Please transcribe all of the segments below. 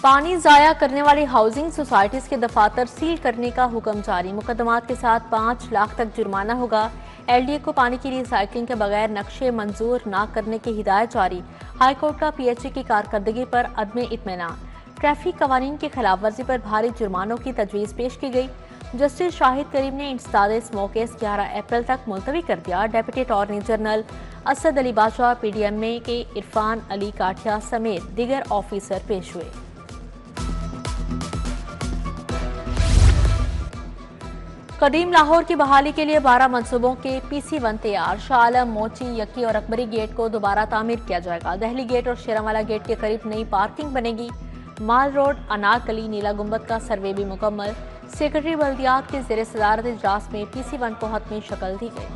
पानी जाया करने वाली हाउसिंग सोसाइटीज के दफातर सील करने का हुक्म जारी। मुकदमात के साथ 5 लाख तक जुर्माना होगा। एलडीए को पानी की रिसाइकलिंग के बगैर नक्शे मंजूर न करने की हिदायत जारी। हाईकोर्ट का पीएचई की कारकर्दगी पर अदम इत्मीनान। ट्रैफिक कवानीन की खिलाफ वर्जी पर भारी जुर्मानों की तजवीज पेश की गई। जस्टिस शाहिद करीम ने इंसदाद स्मोकेस 11 अप्रैल तक मुलतवी कर दिया। Deputy attorney general Asad Ali बादशाह, पीडीएमए के इरफान अली काठिया समेत दीगर ऑफिसर पेश हुए। कदीम लाहौर की बहाली के लिए 12 मनसूबों के PC-1 तैयार। शाह आलम, मोची, यकी और अकबरी गेट को दोबारा तामीर किया जाएगा। दहली गेट और शेरावाला गेट के करीब नई पार्किंग बनेगी। माल रोड, अनारकली, नीला गुंबद का सर्वे भी मुकम्मल। सेक्रेटरी बल्दियात के ज़ेर सदारत इजलास में PC-1 को हतमी शक्ल दी गई।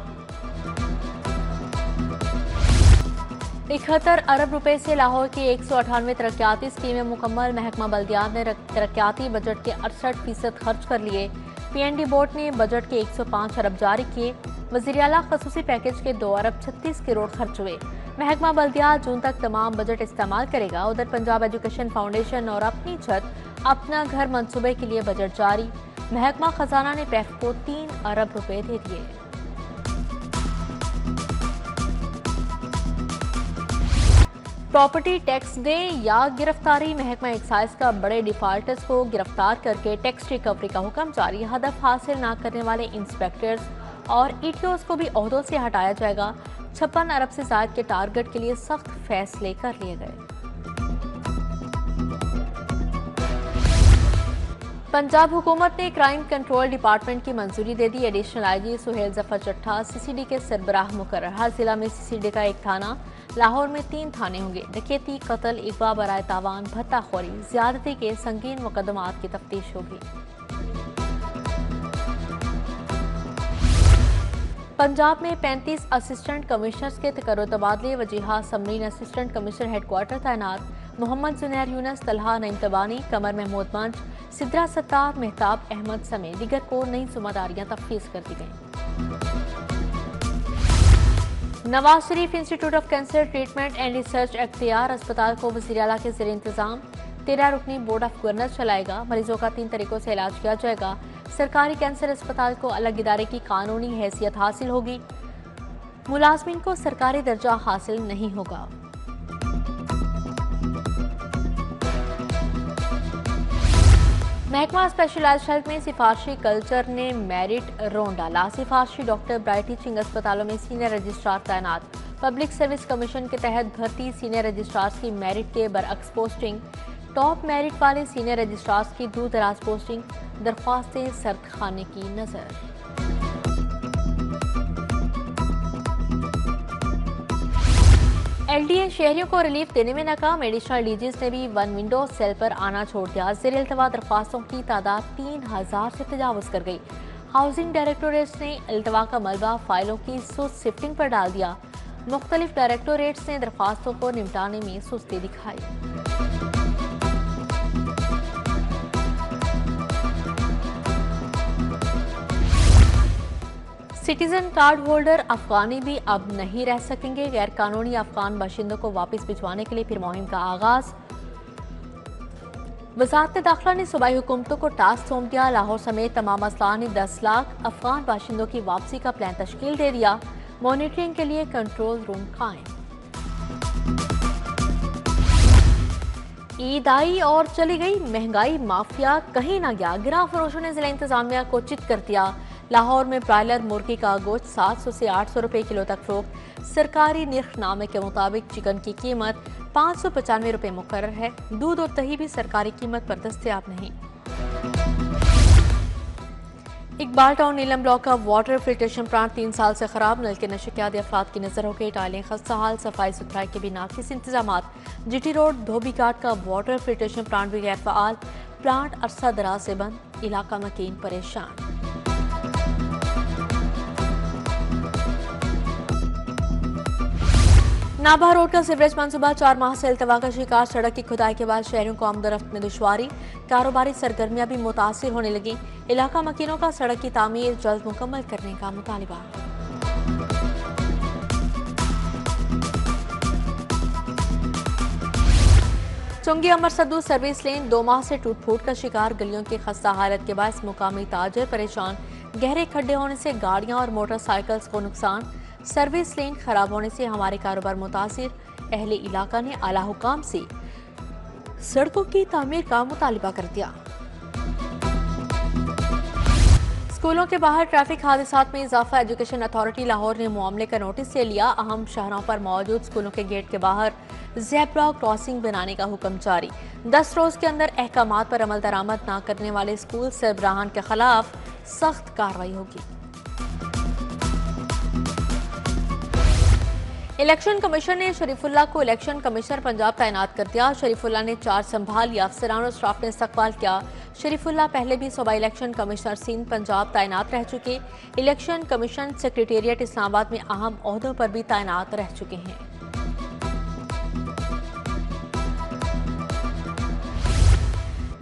71 अरब रुपए से लाहौर की 198 तरक्याती स्कीमें मुकम्मल। महकमा बल्दियात ने तरक्याती बजट के 68% खर्च कर लिए। PND बोर्ड ने बजट के 105 अरब जारी किए। वज़ीर आला खसूसी पैकेज के 2 अरब 36 करोड़ खर्च हुए। महकमा बल्दियात जून तक तमाम बजट इस्तेमाल करेगा। उधर पंजाब एजुकेशन फाउंडेशन और अपनी छत अपना घर मंसूबे के लिए बजट जारी। महकमा खजाना ने पैफ को 3 अरब रुपए दे दिए। प्रॉपर्टी टैक्स डे या गिरफ्तारी। महकमा एक्साइज का बड़े डिफाल्टर्स को गिरफ्तार करके टैक्स रिकवरी का हुक्म जारी। हदफ हासिल न करने वाले इंस्पेक्टर्स और ETOs को भी ओहदों से हटाया जाएगा। 56 अरब से ज्यादा के टारगेट के लिए सख्त फैसले कर लिए गए। पंजाब हुकूमत ने क्राइम कंट्रोल डिपार्टमेंट की मंजूरी दे दी। एडिशनल IG सुहेल जफर चट्टा CCD के सरबराह मुकर्रर। हर जिला में CCD का एक थाना। लाहौर में 3 थाने होंगे। डकैती, कत्ल, अगवा बराए तावान, भत्ताखोरी, ज्यादती के संगीन मुकदमात की तफ्तीश होगी। पंजाब में 35 असिस्टेंट कमिश्नर्स के तकर्रो तबादले। Wajiha Samreen assistant commissioner headquarter तैनात। मोहम्मद जुनैर यूनस, तलहा नईम तबानी, कमर महमूद मंच, सिद्रा सत्तार, मेहताब अहमद समेत दीगर को नई जिम्मेदारियां तफवीज कर दी गई। Nawaz Sharif institute of cancer treatment and research अख्तियार अस्पताल को वज़ीर आला के ज़ेर इंतजाम 13 रुकनी बोर्ड ऑफ गवर्नर्स चलाएगा। मरीजों का 3 तरीकों से इलाज किया जाएगा। सरकारी कैंसर अस्पताल को अलग इदारे की कानूनी हैसियत हासिल होगी। मुलाजमीन को सरकारी दर्जा हासिल नहीं होगा। महकमा स्पेशलाइज्ड हेल्थ में सिफारशी कल्चर ने मेरिट रोन डाला। सिफारशी डॉक्टर ब्राइट टीचिंग अस्पतालों में सीनियर रजिस्ट्रार तैनात। पब्लिक सर्विस कमीशन के तहत भर्ती सीनियर रजिस्ट्रार्स की मेरिट के बरअक्स पोस्टिंग। टॉप मेरिट वाले सीनियर रजिस्ट्रार्स की दूर दराज पोस्टिंग। दरख्वास्तें सर्द खाने की नजर। LDA शहरियों को रिलीफ देने में नाकाम। एडिशनल DGs ने भी 1 विंडो सेल पर आना छोड़ दिया। ज़ेर इल्तवा दरख्वास्तों की तादाद 3000 से तजावुज कर गई। हाउसिंग डायरेक्टोरेट्स ने इल्तवा का मलबा फाइलों की सुस्त शिफ्टिंग पर डाल दिया। मुख्तलिफ डायरेक्टोरेट्स ने दरख्वास्तों को निपटाने में सुस्ती दिखाई। सिटीजन कार्ड होल्डर अफगानी भी अब नहीं रह सकेंगे। गैर कानूनी अफगान बाशिंदों को वापस भिजवाने के लिए फिर मुहिम का आगाज। वजारत दाखिला ने सूबाई हुकूमतों को टास्क सौंप दिया। लाहौर समेत तमाम अजला ने 10 लाख अफगान बाशिंदों की वापसी का प्लान तश्कील दे दिया। मॉनिटरिंग के लिए कंट्रोल रूम कायम। ईद आई और चली गई। महंगाई माफिया कहीं ना गया। गिरा फरोशों ने जिला इंतजामिया को चित कर दिया। लाहौर में ब्रायलर मुर्गी का गोश्त 700 से 800 रुपए किलो तक फरोख्त। सरकारी निर्खनामे के मुताबिक चिकन की कीमत 595 रुपए मुकर्रर है। दूध और दही भी सरकारी कीमत पर दस्तयाब नहीं। इकबाल टाउन नीलम ब्लॉक का वाटर फिल्ट्रेशन प्लांट 3 साल से खराब। नल के नशे के आदि अफराद की नजर हो गई। टाइलें खस्ता हाल, सफाई सुथराई के भी नाकिस इंतजाम। GT रोड धोबी घाट का वाटर फिल्ट्रेशन प्लांट भी गैर फाल। प्लांट अरसा दराज से बंद। इलाका मकीन परेशान। नाभा रोड का सीवरेज मंसूबा 4 माह से इल्तवा का शिकार। सड़क की खुदाई के बाद शहरों को आमदोरफ्त में दुश्वारी। कारोबारी सरगर्मियां भी मुतासिर होने लगी। इलाका मकीनों का सड़क की तामीर जल्द मुकम्मल करने का मुतालिबा। चुंगी अमर सद्दू सर्विस लेन 2 माह से टूट फूट का शिकार, गलियों की खस्ता हालत के बायस मुकामी ताजर परेशान, गहरे खड्डे होने से गाड़ियां और मोटरसाइकिल्स को नुकसान, सर्विस लेन खराब होने से हमारे कारोबार मुतासिर, अहले इलाका ने आला हुकाम से सड़कों की तामीर का मुतालिबा कर दिया। स्कूलों के बाहर ट्रैफिक हादसात में इजाफा, एजुकेशन अथॉरिटी लाहौर ने मामले का नोटिस ले लिया। अहम शहरों पर मौजूद स्कूलों के गेट के बाहर ज़ेब्रा क्रॉसिंग बनाने का हुक्म जारी, 10 रोज के अंदर अहकामात पर अमल दरामद न करने वाले स्कूल सरबराहान के खिलाफ सख्त कार्रवाई होगी। इलेक्शन कमीशन ने शरीफुल्लाह को इलेक्शन कमिश्नर पंजाब तैनात कर दिया। शरीफुल्लाह ने चार्ज संभाल लिया, अफसरान और स्टाफ ने इस्तकबाल किया। शरीफुल्लाह पहले भी सूबा इलेक्शन कमिश्नर सिंध पंजाब तैनात रह चुके, इलेक्शन कमीशन सेक्रेटेरिएट इस्लामाबाद में अहम ओहदों पर भी तैनात रह चुके हैं।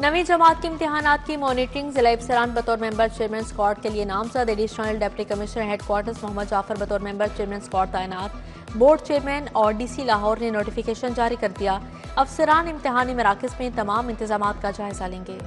नवी जमात के इम्तिहानात की मॉनिटरिंग, जिला अफसरान बतौर मेंबर चेयरमैन स्क्वाड के लिए नामजद, additional deputy commissioner headquarters Mohammad Jafar बतौर मेंबर चेयरमैन स्क्वाड तैनात। बोर्ड चेयरमैन और डीसी लाहौर ने नोटिफिकेशन जारी कर दिया। अफसरान इम्तिहानी मराकज़ में तमाम इंतजामात का जायजा लेंगे।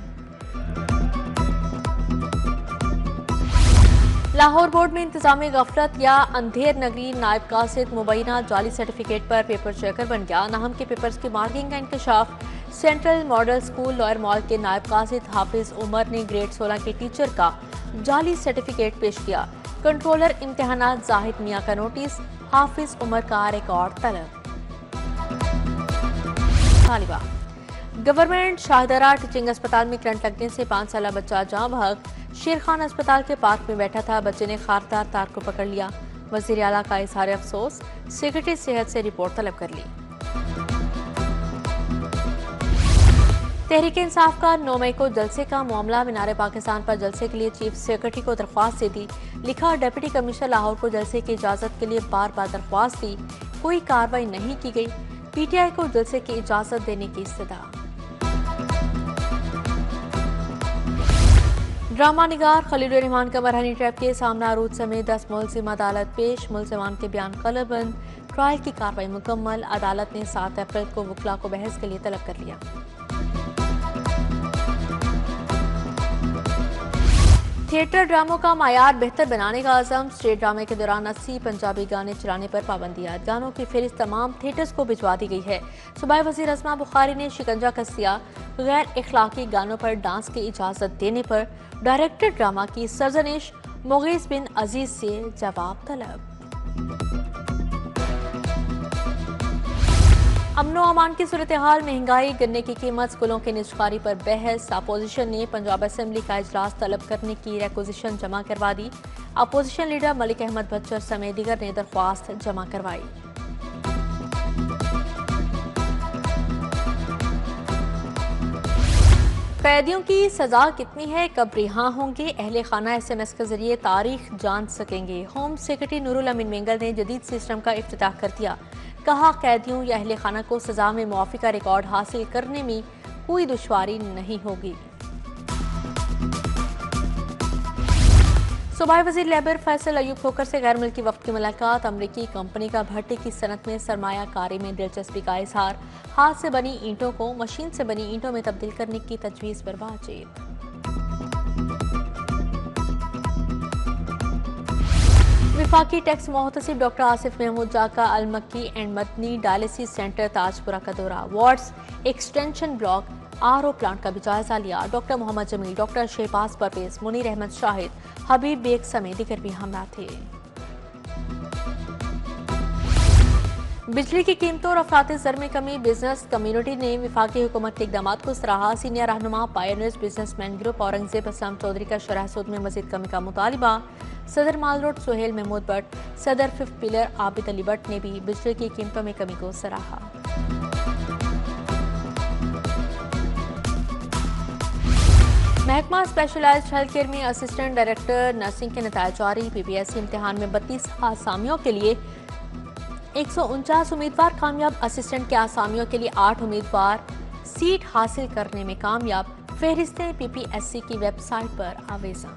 लाहौर बोर्ड में इंतजामी गफलत या अंधेर नगरी, नायब कासिद मुबैना जाली सर्टिफिकेट पर पेपर चेकर बन गया। नाहम के पेपर्स की मार्किंग का इंकशाफ, central model school Lower Mall के नायब कासिद हाफिज उमर ने ग्रेड 16 के टीचर का जाली सर्टिफिकेट पेश किया। कंट्रोलर इम्तिहानात जाहिद मियां का नोटिस, हाफिज उमर का रिकॉर्ड तलब। तालिबा गवर्नमेंट शाहदरा टीचिंग अस्पताल में करंट लगने से 5 साला बच्चा जाँ बहक, शेर खान अस्पताल के पार्क में बैठा था, बच्चे ने खारदार तार को पकड़ लिया। वजीर आला का इजहार अफसोस, सेक्रेटरी सेहत से रिपोर्ट तलब कर ली। तहरीक इंसाफ का 9 मई को जलसे का मामला, मीनार पाकिस्तान पर जलसे के लिए चीफ सेक्रेटरी को दरख्वास्त दे दी। लिखा, डिप्टी कमिश्नर लाहौर को जलसे की इजाजत के लिए बार बार दरख्वास्त दी, कोई कार्रवाई नहीं की गई। पीटीआई को जलसे की इजाजत देने की इस्तदा। ड्रामा निगार खलील रहमान का मरहनी ट्रैप के सामना आरूज समेत 10 मुलजिम अदालत पेश, मुलजिमान के बयान कलबंद, ट्रायल की कार्रवाई मुकम्मल। अदालत ने 7 अप्रैल को वकला को बहस के लिए तलब कर लिया। थिएटर ड्रामों का मायार बेहतर बनाने का आज़म, स्टेट ड्रामे के दौरान 80 पंजाबी गाने चलाने पर पाबंदी। गानों की फहरिस्त तमाम थिएटर्स को भिजवा दी गई है। सूबाई वज़ीर अस्मा बुखारी ने शिकंजा कस दिया, गैर इखलाकी गानों पर डांस की इजाज़त देने पर डायरेक्टर ड्रामा की सरजनिश, मुगीस बिन अजीज से जवाब तलब। अमनो अमान की सूरत हाल, महंगाई, गन्ने की कीमत, स्कूलों की निजकारी पर बहस। अपोजिशन ने पंजाब असेंबली का इजलास तलब करने की रिक्वेजिशन जमा करवा दी। अपोजिशन लीडर मलिक अहमद बच्चर समेत दीगर ने दरख्वास्त जमा करवाई। कैदियों की सजा कितनी है, कब रिहा होंगे, अहले खाना SMS के जरिए तारीख जान सकेंगे। होम सेक्रेटरी नूरुल अमीन मेंगल ने जदीद सिस्टम का इफ्तिताह कर दिया। कहा, कैदियों या अहले खाना को सजा में मुआफी का रिकॉर्ड हासिल करने में कोई दुश्वारी नहीं होगी। सूबाई वजीर लेबर फैसल अयूब खोकर से गैर मुल्की वफ्द की मुलाकात। अमरीकी कंपनी का भट्टी की सनत में सरमायाकारी में दिलचस्पी का इजहार। हाथ से बनी ईंटों को मशीन से बनी ईंटों में तब्दील करने की तजवीज़ पर बातचीत। विफाकी टैक्स मोहतसिब doctor Asif Mahmood Zaka Al-Makki and Madni dialysis centre Tajpura का दौरा। Wards extension block RO plant का भी जायजा लिया। डॉक्टर मोहम्मद जमील, डॉक्टर शहबाज परवेज, मुनीर अहमद शाहिद, हबीब बेग समेत दीगर भी हमरा थे। बिजली की कीमतों और अफरात ज़र में कमी, बिजनेस कम्युनिटी ने विफाकी हुकूमत के इकदाम को सराहा। सीनियर रहनुमा pioneers businessman group Aurangzeb Aslam Chaudhary का शरह सूद में मजीद कमी का मुतालिबा। सदर माल रोड सुहेल महमूद भट्ट, सदर 5th पिलर आबिद अली भट्ट ने भी बिजली की कीमतों में कमी को सराहा। महकमा स्पेशलाइज्ड हेल्थ केयर में असिस्टेंट डायरेक्टर नर्सिंग के नतायज जारी। PPSC इम्तिहान में 32 आसामियों के लिए 149 उम्मीदवार कामयाब। असिस्टेंट के आसामियों के लिए 8 उम्मीदवार सीट हासिल करने में कामयाब। फहरिस्तें PPSC की वेबसाइट पर आवेज़ा।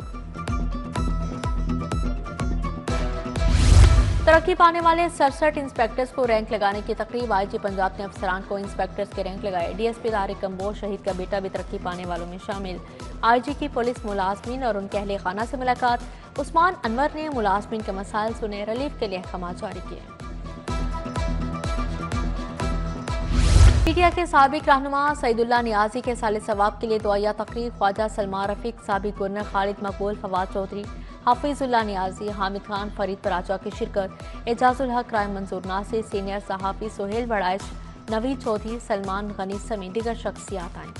तरक्की पाने वाले 67 इंस्पेक्टर्स को रैंक लगाने की तकरीब। आईजी पंजाब ने अफसरान को इंस्पेक्टर्स के रैंक लगाए। डीएसपी तारिक कंबोज शहीद का बेटा भी तरक्की पाने वालों में शामिल। आईजी की पुलिस मुलाजमीन और उनके अहले खाना से मुलाकात। उस्मान अनवर ने मुलाजमीन के मसाइल सुने, रिलीफ के लिए अहकाम जारी किए। पीटीआई के साबिक रहनुमा सईदुल्लाह नियाजी के साले सवाब के लिए दुआया तकरीब। ख्वाजा सलमान रफीक, साबिक गवर्नर खालिद मकबूल, फवाद चौधरी, हाफिजुल्लाह नियाजी, हामिद खान, फरीद पराचा की शिरकत। एजाजुल हक, क्राइम मंजूर नासिर, सीनियर सहाफ़ी सुहेल बड़ाइश, नवीद चौधरी, सलमान गनी समेत दीगर शख्सियात आईं।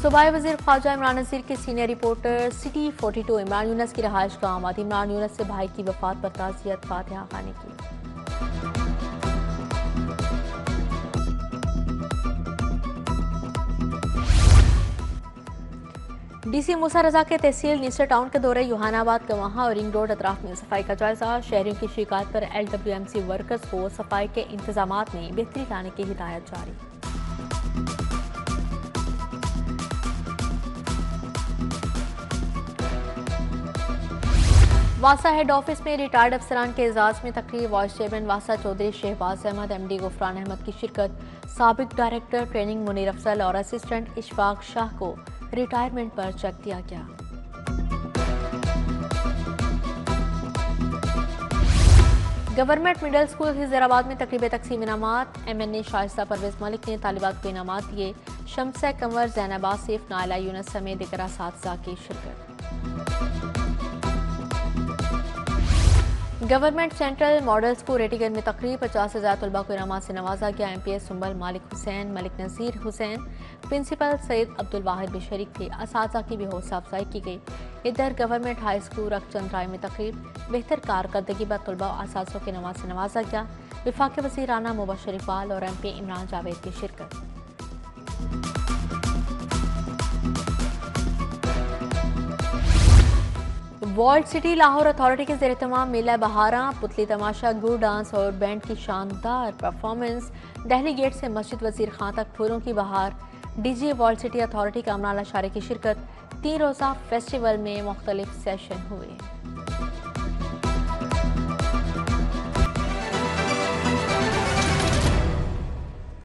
सूबाई वज़ीर ख्वाजा इमरान नज़ीर की senior reporter city 42 Imran Younis की रहायश का आमद। इमरान यूनस से भाई की वफात पर ताज़ियत, फातिहा खाने की। डीसी मूसा रजा के तहसील नीसर टाउन के दौरे। युहानाबाद का वहाँ और रिंग रोड अतराफ में सफाई का जायजा। शहरियों की शिकायत पर LWMC वर्कर्स को सफाई के इंतजामात में बेहतरी लाने की हिदायत जारी। वासा हेड ऑफिस में रिटायर्ड अफसरान के एजाज में तकरीब। वाइस चेयरमैन वासा चौधरी शहबाज अहमद, MD गुफरान अहमद की शिरकत। साबिक डायरेक्टर ट्रेनिंग मुनीर अफजल और असिस्टेंट इशफाक शाह को रिटायरमेंट पर चेक दिया गया। गवर्नमेंट मिडिल स्कूल खिजराबाद में तकरीब तकसीम इनामात। MNA शाइस्ता परवेज मलिक ने तालिबात को इनामात दिए। शम्स कंवर, जैनब आसिफ, नाइला यूनस समेत दीगर असातिज़ा की शिरकत। Government central model school Rattigan में तकरीब। 50,000 तलबा को इनामात से नवाजा गया। MPS सुंबल, मालिक हुसैन, मलिक नज़ीर हुसैन, प्रिंसिपल सैयद अब्दुल वाहिद भी शरीक थे। असातिज़ा की भी हौसला अफजाई की गई। इधर गवर्नमेंट हाई स्कूल रखचंद राय में तकरीब। बेहतर कारकर्दगी पर तलबा और असातिज़ों की नमाज से नवाजा गया। वफाकी वज़ीर राना मुबशर इकबाल और MP इमरान जावेद की शिरकत। वर्ल्ड सिटी लाहौर अथॉरिटी के ज़ेर तमाम मेला बहारा, पुतली तमाशा, गुड़ डांस और बैंड की शानदार परफॉर्मेंस। दहली गेट से मस्जिद वजीर खां तक फूलों की बहार। DG वर्ल्ड सिटी अथॉरिटी का अमरान अशारे की शिरकत। 3 रोज़ा फेस्टिवल में मुख्तलिफ सेशन हुए।